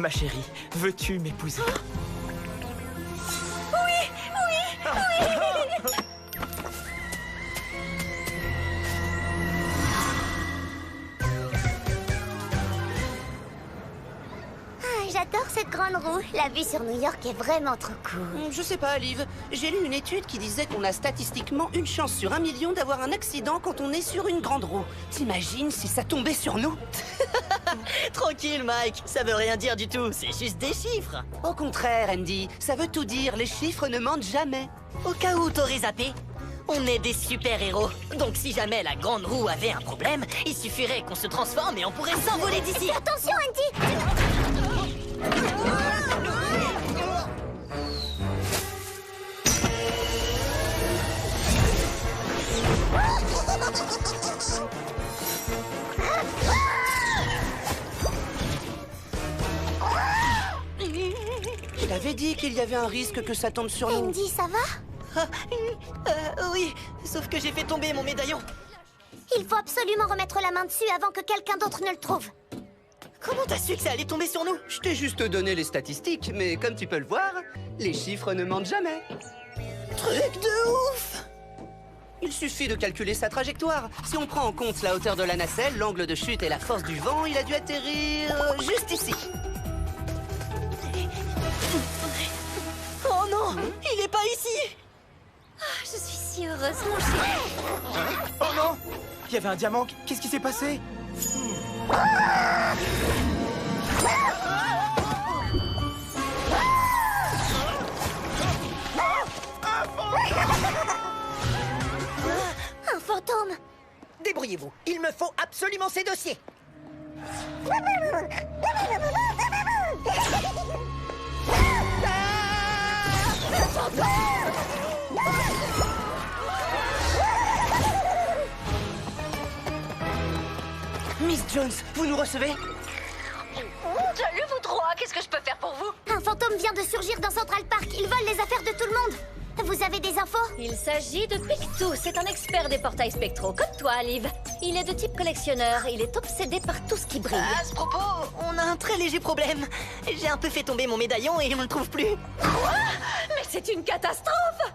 Ma chérie, veux-tu m'épouser? J'adore cette grande roue. La vue sur New York est vraiment trop cool. Je sais pas, Liv. J'ai lu une étude qui disait qu'on a statistiquement une chance sur 1 million d'avoir un accident quand on est sur une grande roue. T'imagines si ça tombait sur nous? Tranquille, Mike, ça veut rien dire du tout, c'est juste des chiffres. Au contraire, Andy, ça veut tout dire, les chiffres ne mentent jamais. Au cas où t'aurais zappé, on est des super-héros. Donc si jamais la grande roue avait un problème, il suffirait qu'on se transforme et on pourrait s'envoler d'ici. Attention, Andy! Je t'avais dit qu'il y avait un risque que ça tombe sur nous. Andy, ça va? Oui, sauf que j'ai fait tomber mon médaillon. Il faut absolument remettre la main dessus avant que quelqu'un d'autre ne le trouve. Comment t'as su que ça allait tomber sur nous? Je t'ai juste donné les statistiques, mais comme tu peux le voir, les chiffres ne mentent jamais. Truc de ouf! Il suffit de calculer sa trajectoire. Si on prend en compte la hauteur de la nacelle, l'angle de chute et la force du vent, il a dû atterrir juste ici. Oh non, il est pas ici! Je suis si heureuse, mon chéri. Oh non! Il y avait un diamant, qu'est-ce qui s'est passé? Un fantôme! Débrouillez-vous, il me faut absolument ces dossiers! Miss Jones, vous nous recevez? Salut vous trois, qu'est-ce que je peux faire pour vous? Un fantôme vient de surgir dans Central Park. Il vole les affaires de tout le monde. Vous avez des infos? Il s'agit de Pictou, c'est un expert des portails spectraux, comme toi, Liv. Il est de type collectionneur, il est obsédé par tout ce qui brille. À ce propos, on a un très léger problème. J'ai un peu fait tomber mon médaillon et on ne le trouve plus. Quoi? Mais c'est une catastrophe!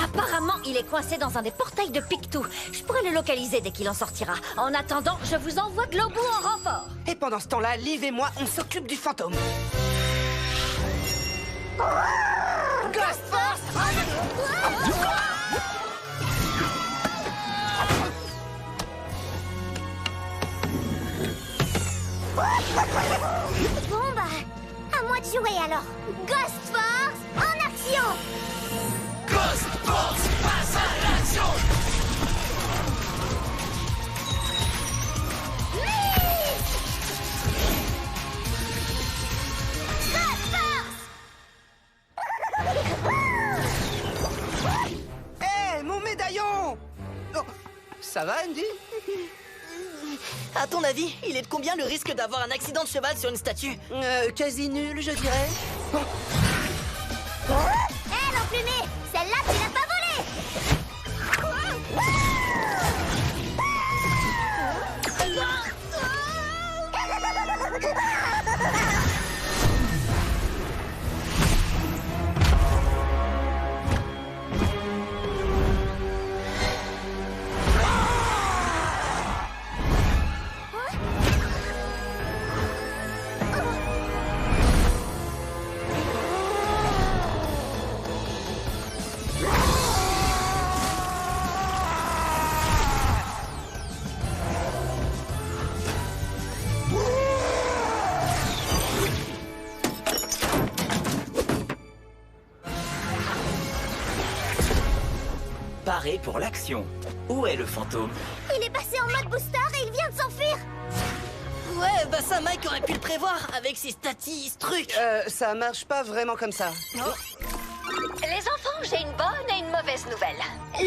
Apparemment, il est coincé dans un des portails de Pictou. Je pourrais le localiser dès qu'il en sortira. En attendant, je vous envoie Globou en renfort. Et pendant ce temps-là, Liv et moi, on s'occupe du fantôme. Ghost Force! Bon bah, à moi de jouer alors. Ghost Force, en action! Ghost Force, passe à l'action! Hé, mon médaillon! Oh, ça va, Andy? À ton avis, il est de combien le risque d'avoir un accident de cheval sur une statue? Quasi nul, je dirais. Hé, l'emplumé! Celle-là, tu l'as pas volée! Paré pour l'action. Où est le fantôme? Il est passé en mode booster et il vient de s'enfuir! Ouais, bah ça, Mike aurait pu le prévoir avec ses statis, ce truc. Ça marche pas vraiment comme ça. Les enfants, j'ai une bonne et une mauvaise nouvelle.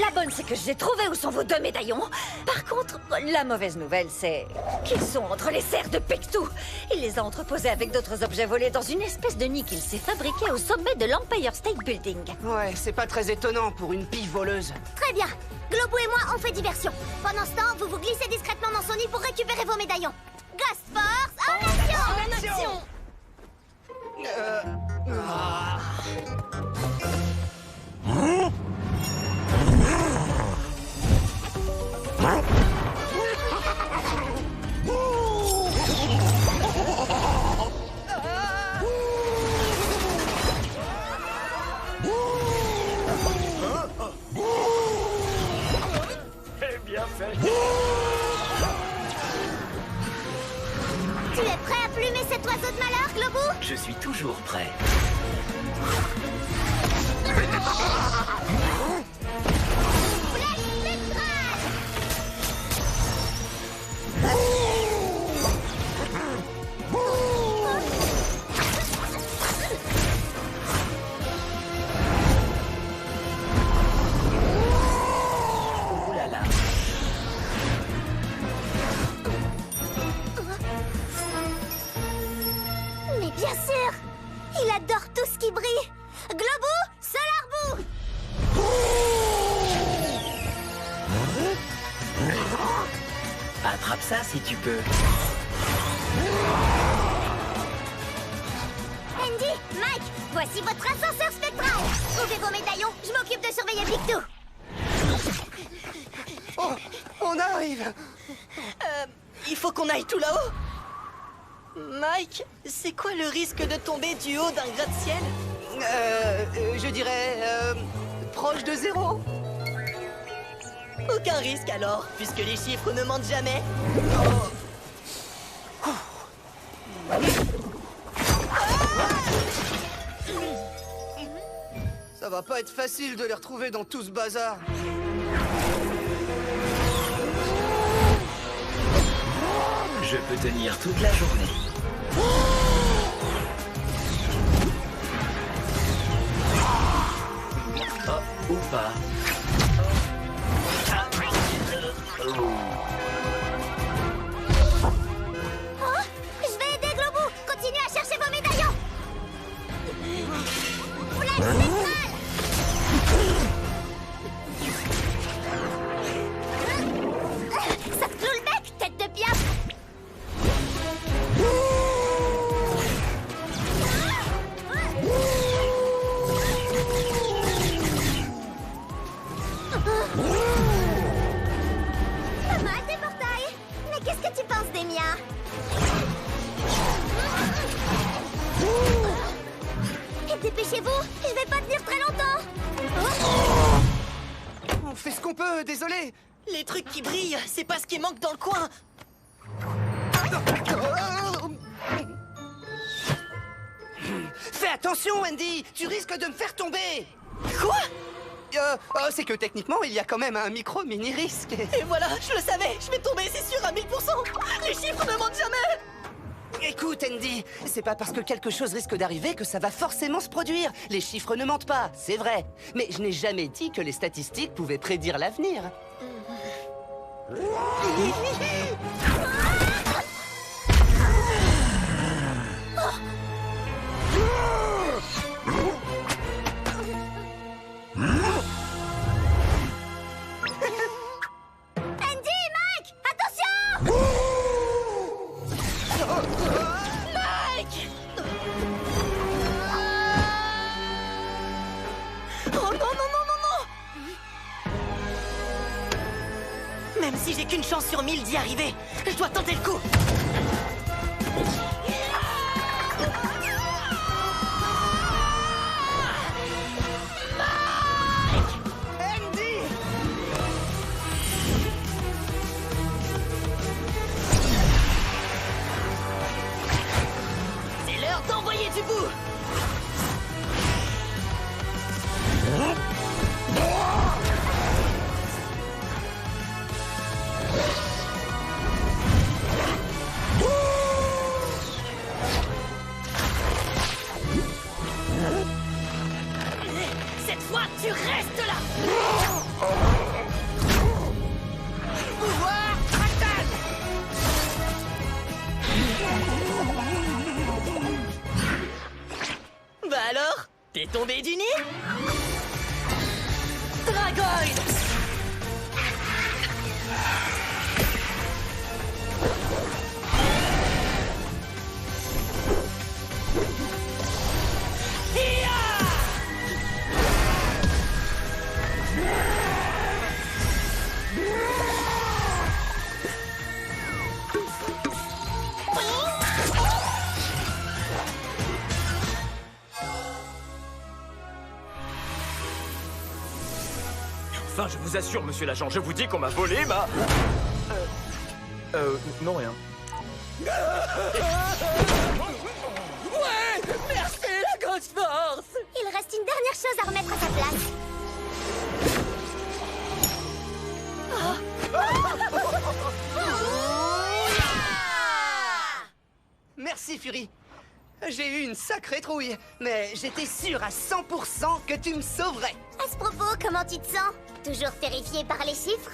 La bonne, c'est que j'ai trouvé où sont vos deux médaillons. Par contre, la mauvaise nouvelle, c'est qu'ils sont entre les serres de Pictou. Il les a entreposés avec d'autres objets volés dans une espèce de nid qu'il s'est fabriqué au sommet de l'Empire State Building. Ouais, c'est pas très étonnant pour une pie voleuse. Très bien. Globou et moi, on fait diversion. Pendant ce temps, vous vous glissez discrètement dans son nid pour récupérer vos médaillons. Ghost Force, en action! En action! Bien fait. Tu es prêt à plumer cet oiseau de malheur, Globou? Je suis toujours prêt. Flèche spectrale! Ouh là là. Mais bien sûr! Il adore tout ce qui brille! Globou, Solar Boo! Attrape ça si tu peux. Andy, Mike, voici votre ascenseur spectral! Ouvrez vos médaillons, je m'occupe de surveiller Pictou! Oh, on arrive. Il faut qu'on aille tout là-haut. Mike, c'est quoi le risque de tomber du haut d'un gratte-ciel? Je dirais... proche de 0. Aucun risque alors, puisque les chiffres ne mentent jamais. Ça va pas être facile de les retrouver dans tout ce bazar. Je peux tenir toute la journée. Oh, ou pas. Oh, je vais aider Globou! Continuez à chercher vos médaillons! Flèche spectrale! Ça te cloue le bec, tête de piaf! Pas mal des portails! Mais qu'est-ce que tu penses des miens? Et dépêchez-vous, je vais pas tenir très longtemps! On fait ce qu'on peut, désolé. Les trucs qui brillent, c'est pas ce qui manque dans le coin. Fais attention, Andy. Tu risques de me faire tomber. Quoi? C'est que techniquement, il y a quand même un mini-risque. Et voilà, je le savais, je vais tomber, c'est sûr, à 1000%. Les chiffres ne mentent jamais. Écoute, Andy, c'est pas parce que quelque chose risque d'arriver que ça va forcément se produire. Les chiffres ne mentent pas, c'est vrai. Mais je n'ai jamais dit que les statistiques pouvaient prédire l'avenir. Andy, Mike, attention! Mike! Oh non, non, non, non, non! Même si j'ai qu'une chance sur 1000 d'y arriver, je dois tenter le coup. Andy! C'est l'heure d'envoyer du bout. Cette fois, tu restes là. Pouvoir fatal! Bah alors, t'es tombé du nid? Dragoid! Je vous assure, monsieur l'agent, je vous dis qu'on m'a volé ma... non, rien. Ouais! Merci, la grosse force! Il reste une dernière chose à remettre à sa place. Merci, Fury. J'ai eu une sacrée trouille, mais j'étais sûr à 100% que tu me sauverais. À ce propos, comment tu te sens? Toujours terrifié par les chiffres?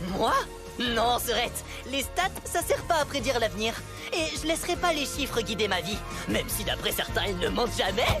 Moi? Non, Serette. Les stats, ça sert pas à prédire l'avenir. Et je laisserai pas les chiffres guider ma vie. Même si d'après certains, ils ne mentent jamais.